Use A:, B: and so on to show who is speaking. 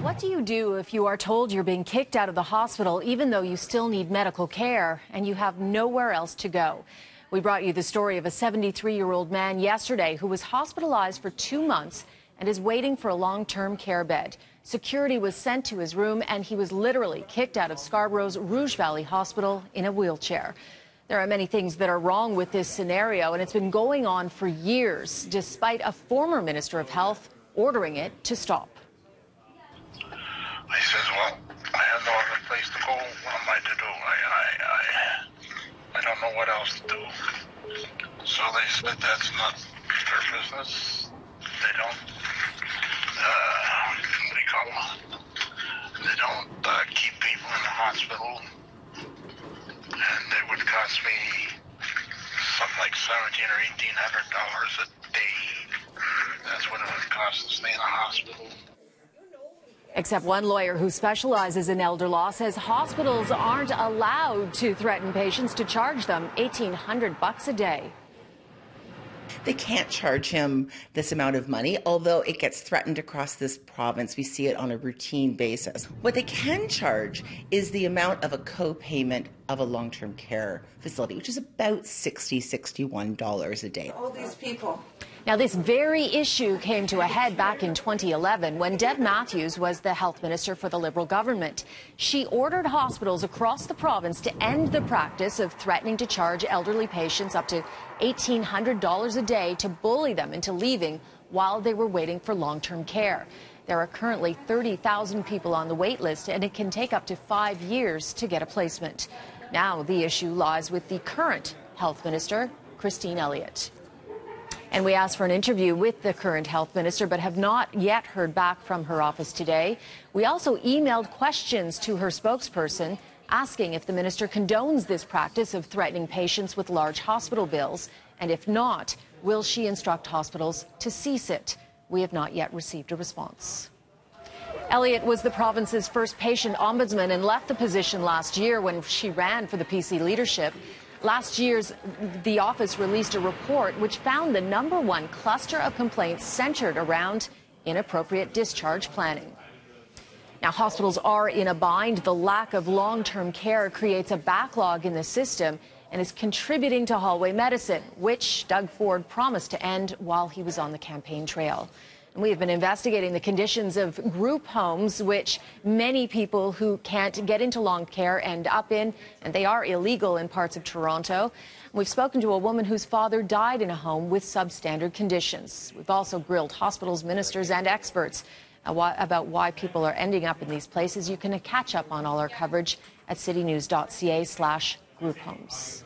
A: What do you do if you are told you're being kicked out of the hospital even though you still need medical care and you have nowhere else to go? We brought you the story of a 73-year-old man yesterday who was hospitalized for 2 months and is waiting for a long-term care bed. Security was sent to his room and he was literally kicked out of Scarborough's Rouge Valley Hospital in a wheelchair. There are many things that are wrong with this scenario, and it's been going on for years, despite a former Minister of Health ordering it to stop.
B: He says, well, I have no other place to go. What am I to do? I don't know what else to do. So they said that's not their business. They don't, they don't keep people in the hospital. And it would cost me something like $1,700 or $1,800 a day. That's what it would cost to stay in a hospital.
A: Except one lawyer who specializes in elder law says hospitals aren't allowed to threaten patients to charge them $1,800 a day.
C: They can't charge him this amount of money, although it gets threatened across this province. We see it on a routine basis. What they can charge is the amount of a co-payment of a long-term care facility, which is about $61 a day.
D: All these people.
A: Now, this very issue came to a head back in 2011 when Deb Matthews was the health minister for the Liberal government. She ordered hospitals across the province to end the practice of threatening to charge elderly patients up to $1,800 a day to bully them into leaving while they were waiting for long-term care. There are currently 30,000 people on the wait list, and it can take up to 5 years to get a placement. Now the issue lies with the current health minister, Christine Elliott. And we asked for an interview with the current health minister, but have not yet heard back from her office today. We also emailed questions to her spokesperson asking if the minister condones this practice of threatening patients with large hospital bills, and if not, will she instruct hospitals to cease it? We have not yet received a response. Elliott was the province's first patient ombudsman and left the position last year when she ran for the PC leadership. Last year, the office released a report which found the #1 cluster of complaints centered around inappropriate discharge planning. Now, hospitals are in a bind. The lack of long-term care creates a backlog in the system and is contributing to hallway medicine, which Doug Ford promised to end while he was on the campaign trail. We have been investigating the conditions of group homes, which many people who can't get into long care end up in, and they are illegal in parts of Toronto. We've spoken to a woman whose father died in a home with substandard conditions. We've also grilled hospitals, ministers, and experts about why people are ending up in these places. You can catch up on all our coverage at citynews.ca/grouphomes.